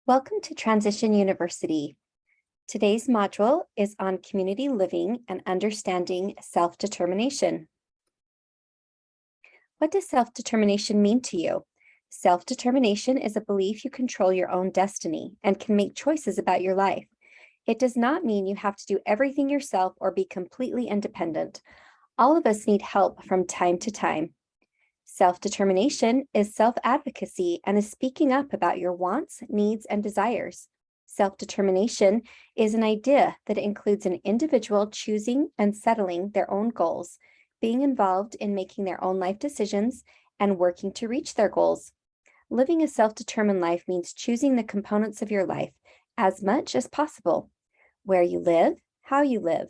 Welcome to Transition University. Today's module is on community living and understanding self-determination. What does self-determination mean to you? Self-determination is a belief you control your own destiny and can make choices about your life. It does not mean you have to do everything yourself or be completely independent. All of us need help from time to time. Self-determination is self-advocacy and is speaking up about your wants, needs, and desires. Self-determination is an idea that includes an individual choosing and settling their own goals, being involved in making their own life decisions, and working to reach their goals. Living a self-determined life means choosing the components of your life as much as possible: where you live, how you live,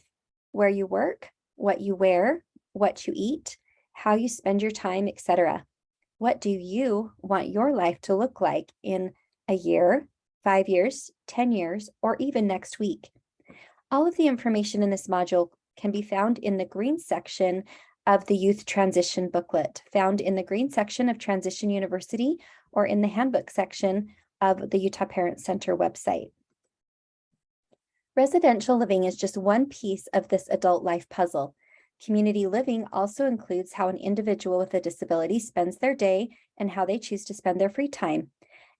where you work, what you wear, what you eat, how you spend your time, etc. What do you want your life to look like in a year, 5 years, 10 years, or even next week? All of the information in this module can be found in the green section of the Youth Transition booklet, found in the green section of Transition University, or in the handbook section of the Utah Parent Center website. Residential living is just one piece of this adult life puzzle. Community living also includes how an individual with a disability spends their day and how they choose to spend their free time.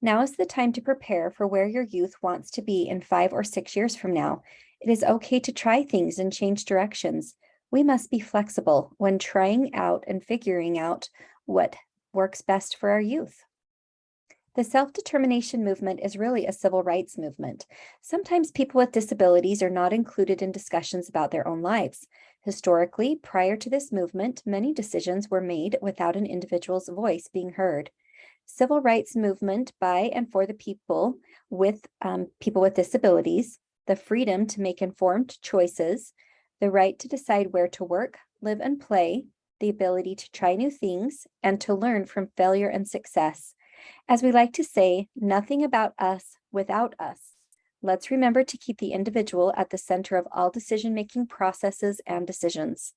Now is the time to prepare for where your youth wants to be in 5 or 6 years from now. It is okay to try things and change directions. We must be flexible when trying out and figuring out what works best for our youth. The self-determination movement is really a civil rights movement. Sometimes people with disabilities are not included in discussions about their own lives. Historically, prior to this movement, many decisions were made without an individual's voice being heard. Civil rights movement by and for the people with disabilities, the freedom to make informed choices, the right to decide where to work, live, and play, the ability to try new things, and to learn from failure and success. As we like to say, nothing about us without us. Let's remember to keep the individual at the center of all decision-making processes and decisions.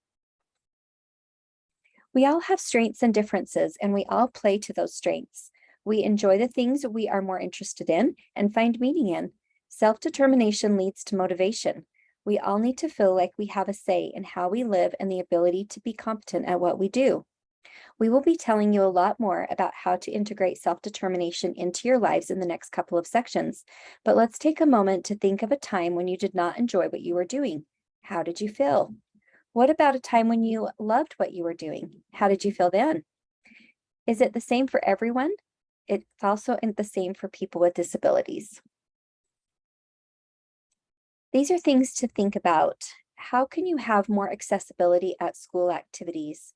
We all have strengths and differences, and we all play to those strengths. We enjoy the things we are more interested in and find meaning in. Self-determination leads to motivation. We all need to feel like we have a say in how we live and the ability to be competent at what we do. We will be telling you a lot more about how to integrate self-determination into your lives in the next couple of sections, but let's take a moment to think of a time when you did not enjoy what you were doing. How did you feel? What about a time when you loved what you were doing? How did you feel then? Is it the same for everyone? It's also the same for people with disabilities. These are things to think about. How can you have more accessibility at school activities?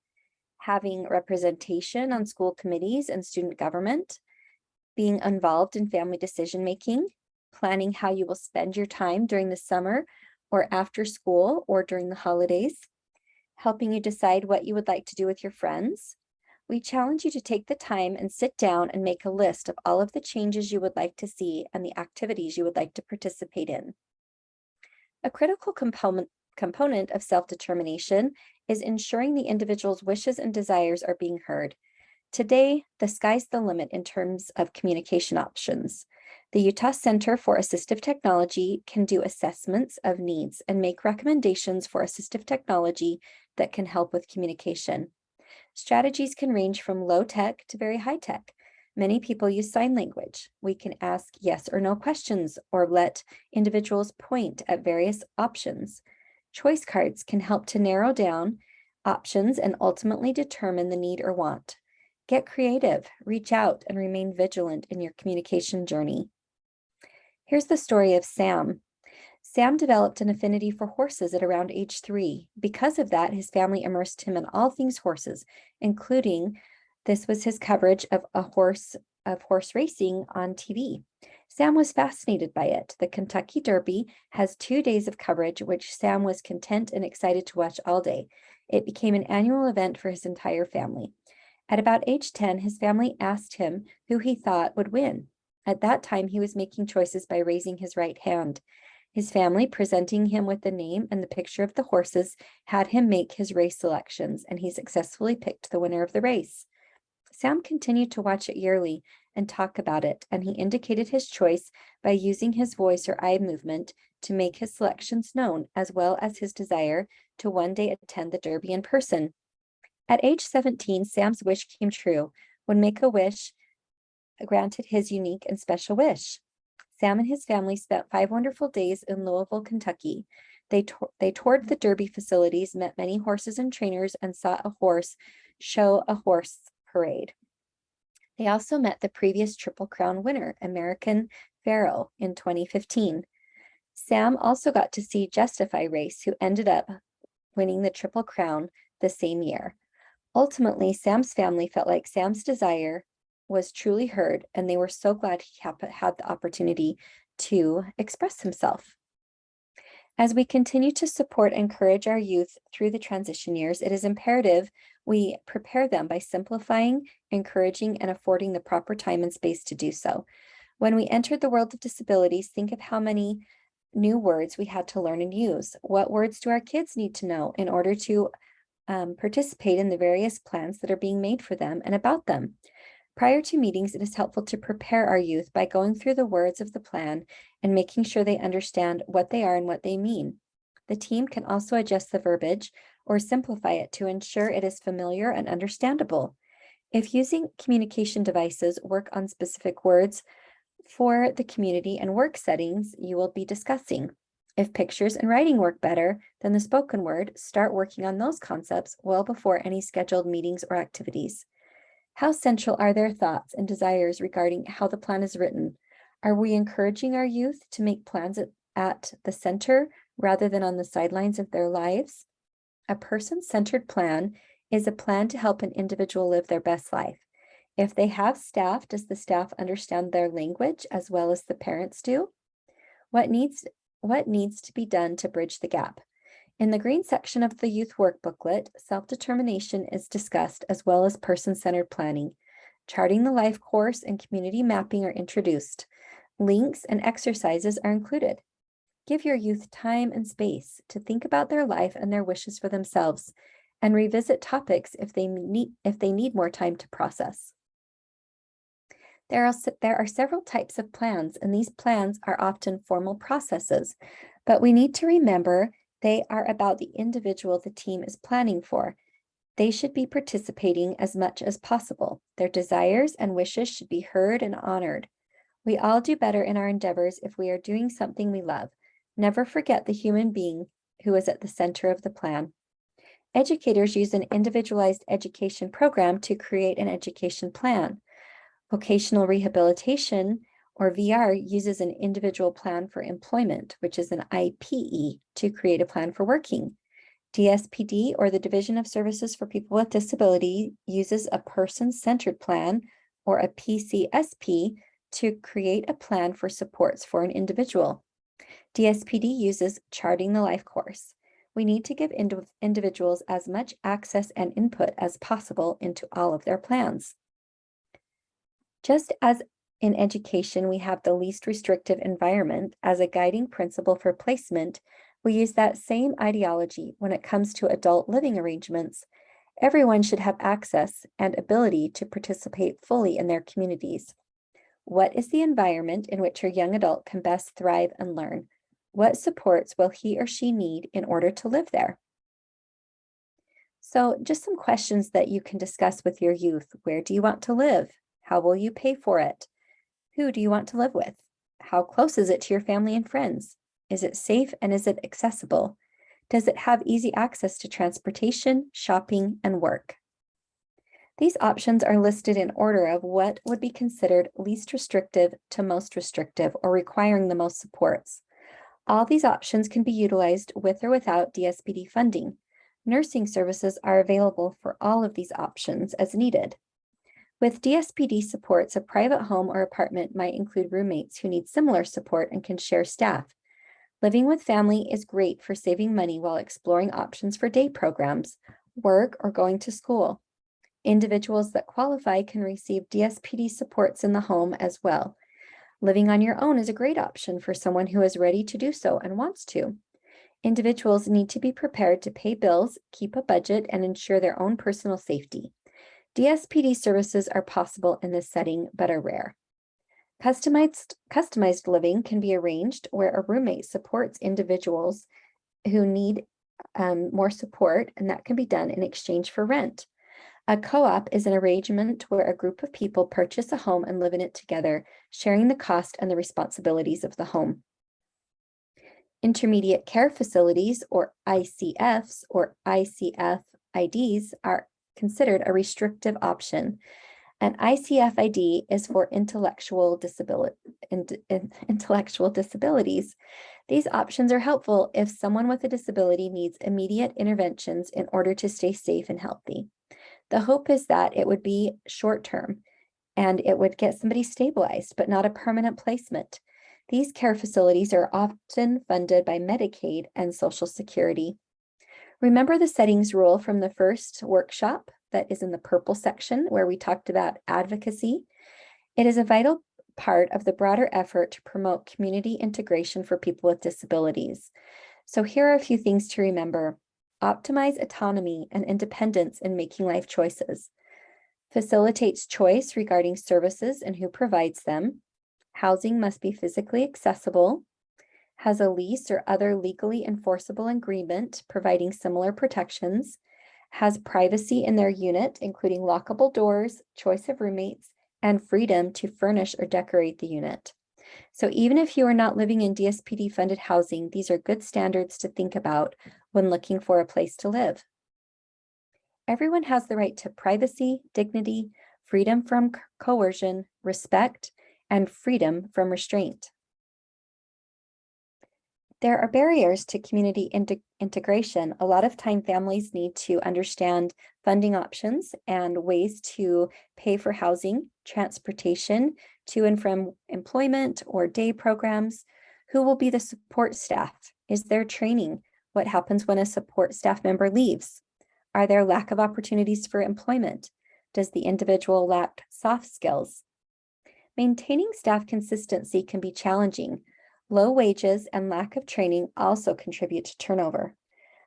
Having representation on school committees and student government, being involved in family decision-making, planning how you will spend your time during the summer or after school or during the holidays, helping you decide what you would like to do with your friends. We challenge you to take the time and sit down and make a list of all of the changes you would like to see and the activities you would like to participate in. A critical component of self-determination is ensuring the individual's wishes and desires are being heard. Today, the sky's the limit in terms of communication options. The Utah Center for Assistive Technology can do assessments of needs and make recommendations for assistive technology that can help with communication. Strategies can range from low-tech to very high-tech. Many people use sign language. We can ask yes or no questions or let individuals point at various options. Choice cards can help to narrow down options and ultimately determine the need or want. Get creative, reach out, and remain vigilant in your communication journey. Here's the story of Sam. Sam developed an affinity for horses at around age 3. Because of that, his family immersed him in all things horses, including this was his coverage of horse racing on TV. Sam was fascinated by it. The Kentucky Derby has 2 days of coverage, which Sam was content and excited to watch all day. It became an annual event for his entire family. At about age 10, his family asked him who he thought would win. At that time, he was making choices by raising his right hand. His family, presenting him with the name and the picture of the horses, had him make his race selections, and he successfully picked the winner of the race. Sam continued to watch it yearly and talk about it, and he indicated his choice by using his voice or eye movement to make his selections known, as well as his desire to one day attend the Derby in person. At age 17, Sam's wish came true when Make-A-Wish granted his unique and special wish. Sam and his family spent 5 wonderful days in Louisville, Kentucky. They toured the Derby facilities, met many horses and trainers, and saw a horse parade. They also met the previous Triple Crown winner, American Pharoah, in 2015. Sam also got to see Justify race, who ended up winning the Triple Crown the same year. Ultimately, Sam's family felt like Sam's desire was truly heard, and they were so glad he had the opportunity to express himself. As we continue to support and encourage our youth through the transition years, it is imperative we prepare them by simplifying, encouraging, and affording the proper time and space to do so. When we entered the world of disabilities, think of how many new words we had to learn and use. What words do our kids need to know in order to participate in the various plans that are being made for them and about them? Prior to meetings, it is helpful to prepare our youth by going through the words of the plan and making sure they understand what they are and what they mean. The team can also adjust the verbiage or simplify it to ensure it is familiar and understandable. If using communication devices, work on specific words for the community and work settings you will be discussing. If pictures and writing work better than the spoken word, start working on those concepts well before any scheduled meetings or activities. How central are their thoughts and desires regarding how the plan is written? Are we encouraging our youth to make plans at the center rather than on the sidelines of their lives? A person-centered plan is a plan to help an individual live their best life. If they have staff, does the staff understand their language as well as the parents do? What needs to be done to bridge the gap? In the green section of the youth work booklet, self-determination is discussed, as well as person-centered planning. Charting the LifeCourse and community mapping are introduced. Links and exercises are included. Give your youth time and space to think about their life and their wishes for themselves, and revisit topics if they need more time to process. There are several types of plans, and these plans are often formal processes, but we need to remember they are about the individual the team is planning for. They should be participating as much as possible. Their desires and wishes should be heard and honored. We all do better in our endeavors if we are doing something we love. Never forget the human being who is at the center of the plan. Educators use an individualized education program to create an education plan. Vocational rehabilitation, or VR, uses an individual plan for employment, which is an IPE, to create a plan for working. DSPD, or the Division of Services for People with Disability, uses a person-centered plan, or a PCSP, to create a plan for supports for an individual. DSPD uses Charting the LifeCourse. We need to give individuals as much access and input as possible into all of their plans. Just as in education, we have the least restrictive environment as a guiding principle for placement, we use that same ideology when it comes to adult living arrangements. Everyone should have access and ability to participate fully in their communities. What is the environment in which your young adult can best thrive and learn? What supports will he or she need in order to live there? So just some questions that you can discuss with your youth. Where do you want to live? How will you pay for it? Who do you want to live with? How close is it to your family and friends? Is it safe and is it accessible? Does it have easy access to transportation, shopping, and work? These options are listed in order of what would be considered least restrictive to most restrictive or requiring the most supports. All these options can be utilized with or without DSPD funding. Nursing services are available for all of these options as needed. With DSPD supports, a private home or apartment might include roommates who need similar support and can share staff. Living with family is great for saving money while exploring options for day programs, work, or going to school. Individuals that qualify can receive DSPD supports in the home as well. Living on your own is a great option for someone who is ready to do so and wants to. Individuals need to be prepared to pay bills, keep a budget, and ensure their own personal safety. DSPD services are possible in this setting, but are rare. Customized living can be arranged where a roommate supports individuals who need more support, and that can be done in exchange for rent. A co-op is an arrangement where a group of people purchase a home and live in it together, sharing the cost and the responsibilities of the home. Intermediate care facilities, or ICFs or ICF-IDs, are considered a restrictive option. An ICF-ID is for intellectual disabilities. These options are helpful if someone with a disability needs immediate interventions in order to stay safe and healthy. The hope is that it would be short-term and it would get somebody stabilized, but not a permanent placement. These care facilities are often funded by Medicaid and Social Security. Remember the settings rule from the first workshop that is in the purple section where we talked about advocacy? It is a vital part of the broader effort to promote community integration for people with disabilities. So here are a few things to remember. Optimize autonomy and independence in making life choices. Facilitates choice regarding services and who provides them. Housing must be physically accessible. Has a lease or other legally enforceable agreement providing similar protections. Has privacy in their unit, including lockable doors, choice of roommates, and freedom to furnish or decorate the unit. So even if you are not living in DSPD-funded housing, these are good standards to think about when looking for a place to live. Everyone has the right to privacy, dignity, freedom from coercion, respect, and freedom from restraint. There are barriers to community integration. A lot of time families need to understand funding options and ways to pay for housing, transportation to and from employment or day programs. Who will be the support staff? Is there training? What happens when a support staff member leaves? Are there lack of opportunities for employment? Does the individual lack soft skills? Maintaining staff consistency can be challenging. Low wages and lack of training also contribute to turnover.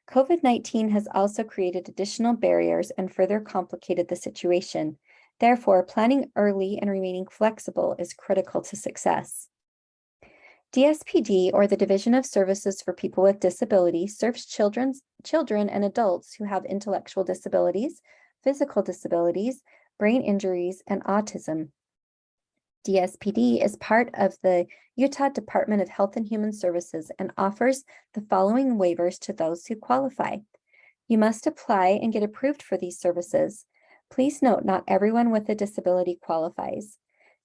COVID-19 has also created additional barriers and further complicated the situation. Therefore, planning early and remaining flexible is critical to success. DSPD, or the Division of Services for People with Disabilities, serves children and adults who have intellectual disabilities, physical disabilities, brain injuries, and autism. DSPD is part of the Utah Department of Health and Human Services and offers the following waivers to those who qualify. You must apply and get approved for these services. Please note, not everyone with a disability qualifies.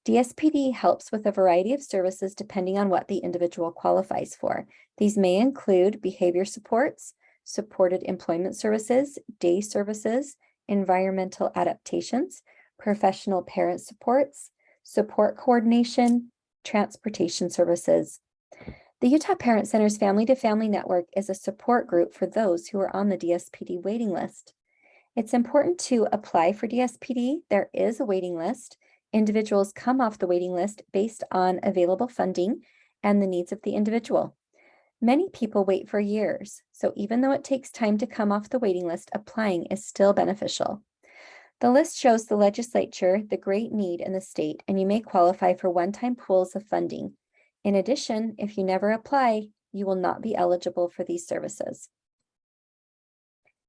DSPD helps with a variety of services depending on what the individual qualifies for. These may include behavior supports, supported employment services, day services, environmental adaptations, professional parent supports, support coordination, transportation services. The Utah Parent Center's Family to Family Network is a support group for those who are on the DSPD waiting list. It's important to apply for DSPD. There is a waiting list. Individuals come off the waiting list based on available funding and the needs of the individual. Many people wait for years, so even though it takes time to come off the waiting list, applying is still beneficial. The list shows the legislature the great need in the state, and you may qualify for one-time pools of funding. In addition, if you never apply, you will not be eligible for these services.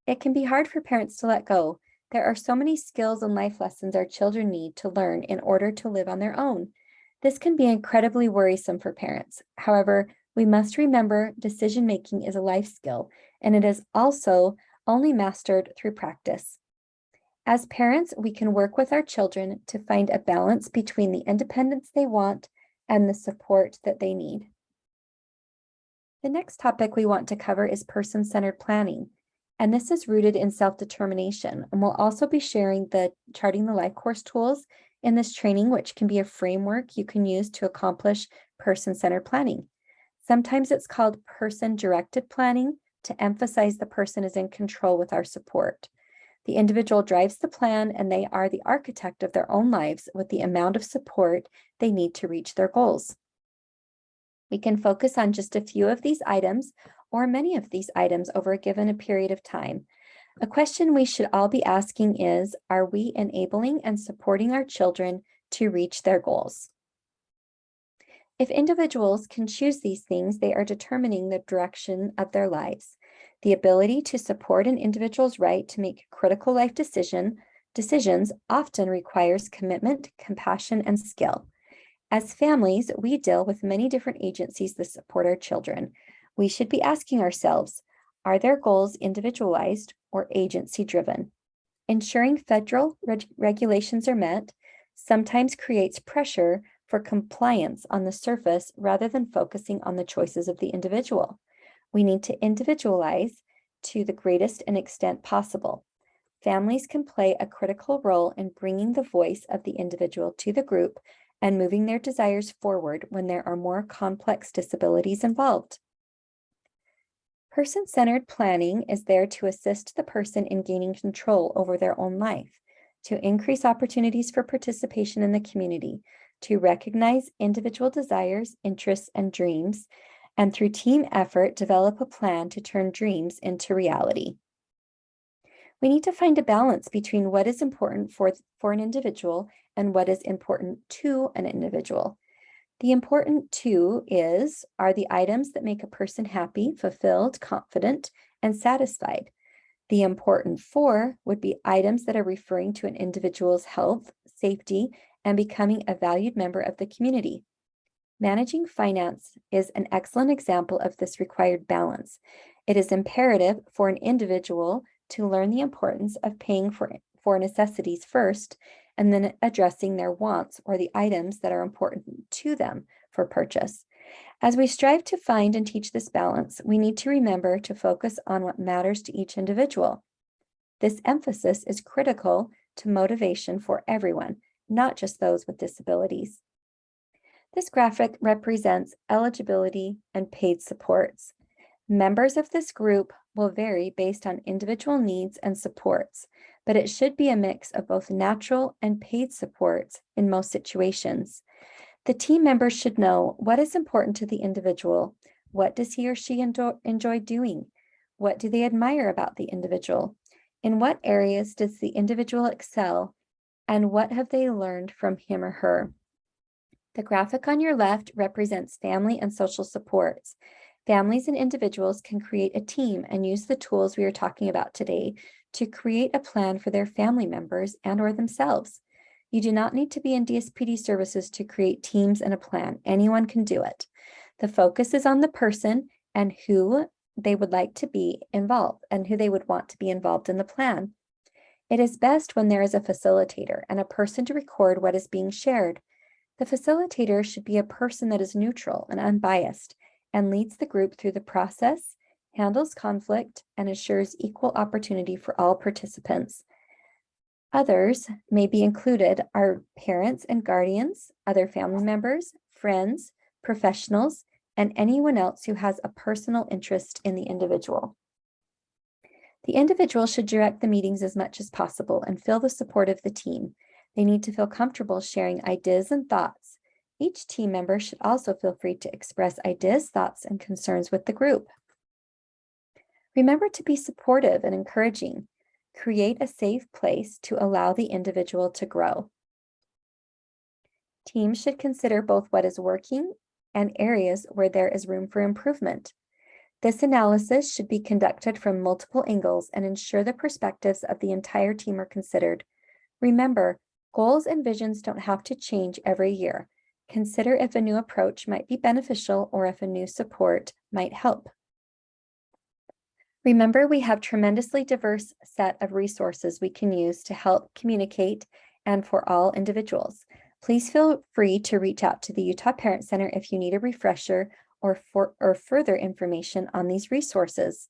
It can be hard for parents to let go. There are so many skills and life lessons our children need to learn in order to live on their own. This can be incredibly worrisome for parents. However, we must remember decision-making is a life skill, and it is also only mastered through practice. As parents, we can work with our children to find a balance between the independence they want and the support that they need. The next topic we want to cover is person-centered planning, and this is rooted in self-determination. And we'll also be sharing the Charting the LifeCourse tools in this training, which can be a framework you can use to accomplish person-centered planning. Sometimes it's called person-directed planning to emphasize the person is in control with our support. The individual drives the plan, and they are the architect of their own lives with the amount of support they need to reach their goals. We can focus on just a few of these items or many of these items over a given period of time. A question we should all be asking is, are we enabling and supporting our children to reach their goals? If individuals can choose these things, they are determining the direction of their lives. The ability to support an individual's right to make critical life decisions often requires commitment, compassion, and skill. As families, we deal with many different agencies that support our children. We should be asking ourselves, are their goals individualized or agency-driven? Ensuring federal regulations are met sometimes creates pressure for compliance on the surface rather than focusing on the choices of the individual. We need to individualize to the greatest extent possible. Families can play a critical role in bringing the voice of the individual to the group and moving their desires forward when there are more complex disabilities involved. Person-centered planning is there to assist the person in gaining control over their own life, to increase opportunities for participation in the community, to recognize individual desires, interests, and dreams, and through team effort, develop a plan to turn dreams into reality. We need to find a balance between what is important for an individual and what is important to an individual. The important to are the items that make a person happy, fulfilled, confident, and satisfied. The important for would be items that are referring to an individual's health, safety, and becoming a valued member of the community. Managing finance is an excellent example of this required balance. It is imperative for an individual to learn the importance of paying for necessities first, and then addressing their wants or the items that are important to them for purchase. As we strive to find and teach this balance, we need to remember to focus on what matters to each individual. This emphasis is critical to motivation for everyone, not just those with disabilities. This graphic represents eligibility and paid supports. Members of this group will vary based on individual needs and supports, but it should be a mix of both natural and paid supports in most situations. The team members should know what is important to the individual. What does he or she enjoy doing? What do they admire about the individual? In what areas does the individual excel? And what have they learned from him or her? The graphic on your left represents family and social supports. Families and individuals can create a team and use the tools we are talking about today to create a plan for their family members and/or themselves. You do not need to be in DSPD services to create teams and a plan. Anyone can do it. The focus is on the person and who they would like to be involved and who they would want to be involved in the plan. It is best when there is a facilitator and a person to record what is being shared. The facilitator should be a person that is neutral and unbiased and leads the group through the process, handles conflict, and ensures equal opportunity for all participants. Others may be included are parents and guardians, other family members, friends, professionals, and anyone else who has a personal interest in the individual. The individual should direct the meetings as much as possible and feel the support of the team. They need to feel comfortable sharing ideas and thoughts. Each team member should also feel free to express ideas, thoughts, and concerns with the group. Remember to be supportive and encouraging. Create a safe place to allow the individual to grow. Teams should consider both what is working and areas where there is room for improvement. This analysis should be conducted from multiple angles and ensure the perspectives of the entire team are considered. Remember, goals and visions don't have to change every year. Consider if a new approach might be beneficial or if a new support might help. Remember, we have a tremendously diverse set of resources we can use to help communicate and for all individuals. Please feel free to reach out to the Utah Parent Center if you need a refresher or further information on these resources.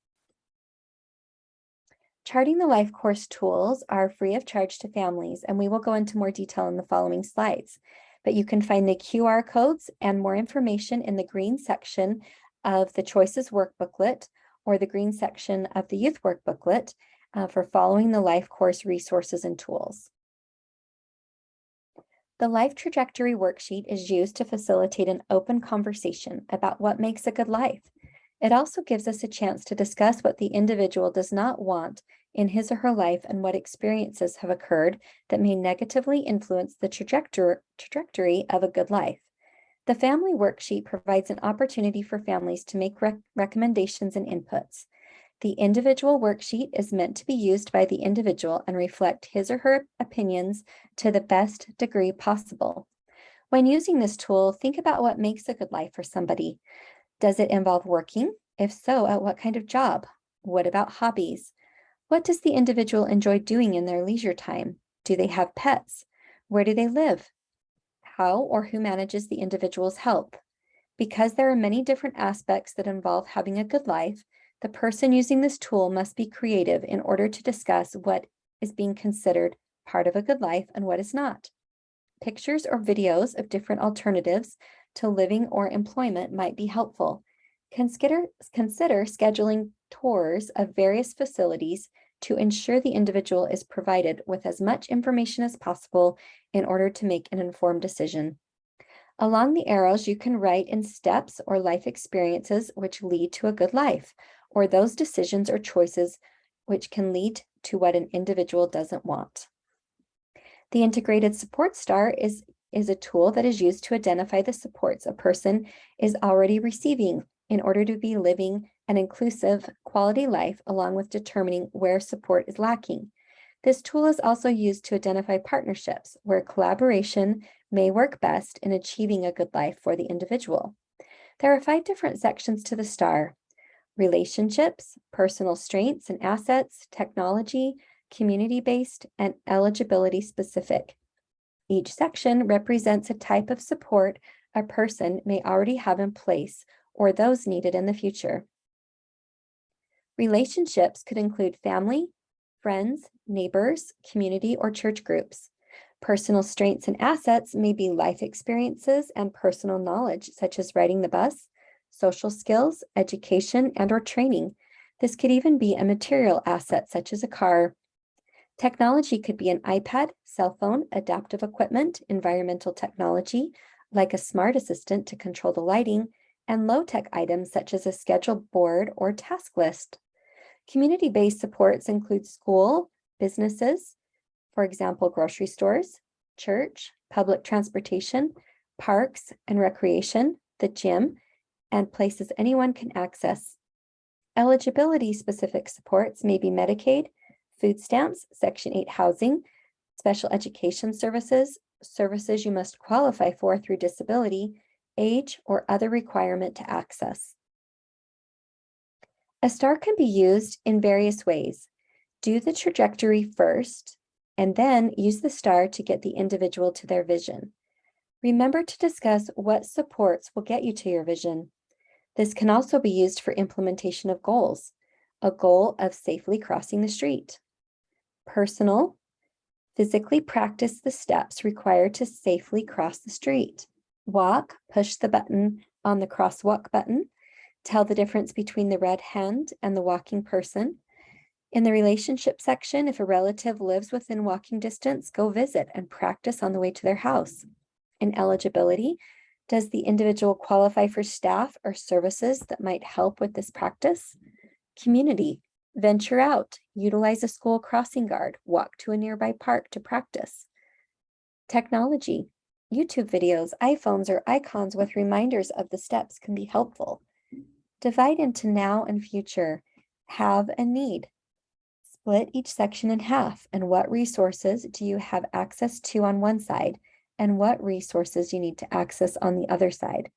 Charting the LifeCourse tools are free of charge to families, and we will go into more detail in the following slides. But you can find the QR codes and more information in the green section of the Choices Workbooklet or the green section of the Youth Workbooklet for following the LifeCourse resources and tools. The Life Trajectory Worksheet is used to facilitate an open conversation about what makes a good life. It also gives us a chance to discuss what the individual does not want in his or her life and what experiences have occurred that may negatively influence the trajectory of a good life. The family worksheet provides an opportunity for families to make recommendations and inputs. The individual worksheet is meant to be used by the individual and reflect his or her opinions to the best degree possible. When using this tool, think about what makes a good life for somebody. Does it involve working? If so, at what kind of job? What about hobbies? What does the individual enjoy doing in their leisure time? Do they have pets? Where do they live? How or who manages the individual's health? Because there are many different aspects that involve having a good life, the person using this tool must be creative in order to discuss what is being considered part of a good life and what is not. Pictures or videos of different alternatives to living or employment might be helpful. Consider scheduling tours of various facilities to ensure the individual is provided with as much information as possible in order to make an informed decision. Along the arrows, you can write in steps or life experiences which lead to a good life, or those decisions or choices which can lead to what an individual doesn't want. The integrated support star is a tool that is used to identify the supports a person is already receiving in order to be living an inclusive quality life, along with determining where support is lacking. This tool is also used to identify partnerships where collaboration may work best in achieving a good life for the individual. There are 5 different sections to the star: relationships, personal strengths and assets, technology, community-based, and eligibility-specific. Each section represents a type of support a person may already have in place or those needed in the future. Relationships could include family, friends, neighbors, community, or church groups. Personal strengths and assets may be life experiences and personal knowledge, such as riding the bus, social skills, education, and/or training. This could even be a material asset, such as a car. Technology could be an iPad, cell phone, adaptive equipment, environmental technology, like a smart assistant to control the lighting, and low-tech items such as a schedule board or task list. Community-based supports include school, businesses, for example, grocery stores, church, public transportation, parks and recreation, the gym, and places anyone can access. Eligibility-specific supports may be Medicaid, food stamps, Section 8 housing, special education services, services you must qualify for through disability, age, or other requirement to access. A star can be used in various ways. Do the trajectory first, and then use the star to get the individual to their vision. Remember to discuss what supports will get you to your vision. This can also be used for implementation of goals, a goal of safely crossing the street. Personal, physically practice the steps required to safely cross the street. Walk, push the button on the crosswalk button. Tell the difference between the red hand and the walking person. In the relationship section, if a relative lives within walking distance, go visit and practice on the way to their house. In eligibility, does the individual qualify for staff or services that might help with this practice? Community, venture out, utilize a school crossing guard, walk to a nearby park to practice. Technology, YouTube videos, iPhones, or icons with reminders of the steps can be helpful. Divide into now and future, have and need. Split each section in half, and what resources do you have access to on one side, and what resources you need to access on the other side.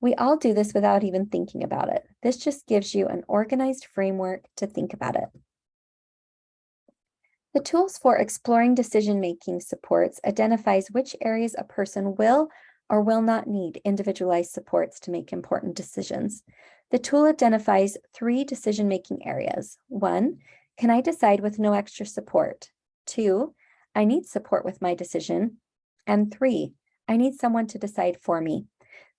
We all do this without even thinking about it. This just gives you an organized framework to think about it. The tools for exploring decision-making supports identifies which areas a person will or will not need individualized supports to make important decisions. The tool identifies 3 decision-making areas. 1, can I decide with no extra support? 2, I need support with my decision. And 3, I need someone to decide for me.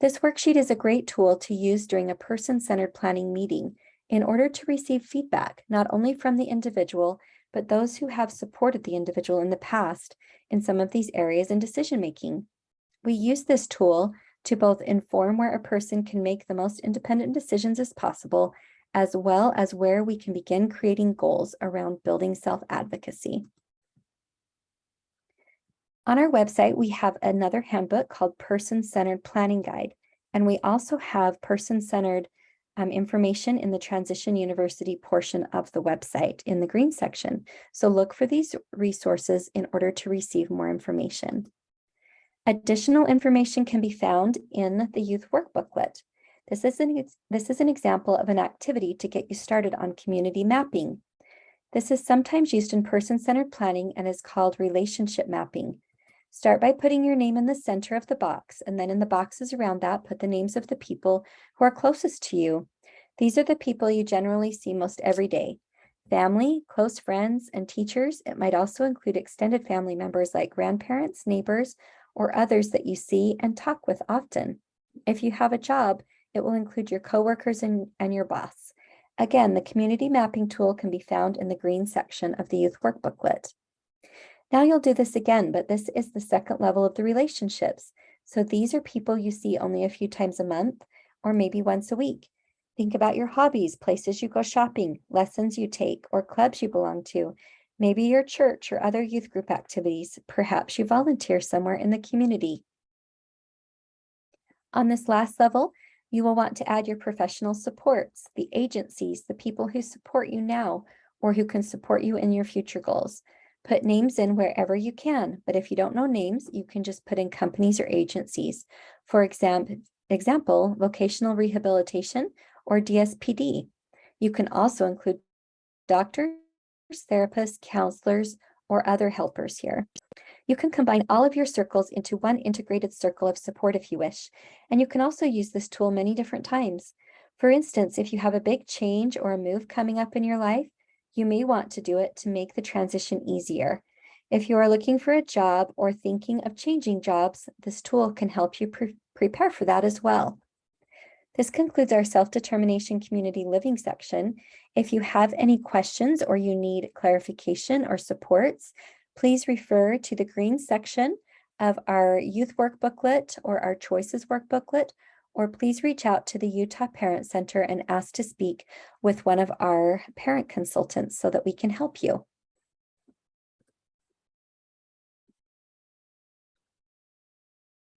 This worksheet is a great tool to use during a person-centered planning meeting in order to receive feedback, not only from the individual, but those who have supported the individual in the past in some of these areas in decision-making. We use this tool to both inform where a person can make the most independent decisions as possible, as well as where we can begin creating goals around building self-advocacy. On our website, we have another handbook called Person-Centered Planning Guide, and we also have person-centered information in the Transition University portion of the website in the green section. So look for these resources in order to receive more information. Additional information can be found in the youth work booklet. This is an example of an activity to get you started on community mapping. This is sometimes used in person-centered planning and is called relationship mapping. Start by putting your name in the center of the box, and then in the boxes around that, put the names of the people who are closest to you. These are the people you generally see most every day. Family, close friends, and teachers. It might also include extended family members like grandparents, neighbors, or others that you see and talk with often. If you have a job, it will include your coworkers and your boss. Again, the community mapping tool can be found in the green section of the youth work booklet. Now you'll do this again, but this is the second level of the relationships. So these are people you see only a few times a month or maybe once a week. Think about your hobbies, places you go shopping, lessons you take, or clubs you belong to. Maybe your church or other youth group activities. Perhaps you volunteer somewhere in the community. On this last level, you will want to add your professional supports, the agencies, the people who support you now or who can support you in your future goals. Put names in wherever you can, but if you don't know names, you can just put in companies or agencies. For example, vocational rehabilitation or DSPD. You can also include doctors, therapists, counselors, or other helpers here. You can combine all of your circles into one integrated circle of support if you wish, and you can also use this tool many different times. For instance, if you have a big change or a move coming up in your life, you may want to do it to make the transition easier. If you are looking for a job or thinking of changing jobs, this tool can help you prepare for that as well. This concludes our self-determination community living section. If you have any questions or you need clarification or supports, please refer to the green section of our youth work booklet or our choices work booklet, or please reach out to the Utah Parent Center and ask to speak with one of our parent consultants so that we can help you.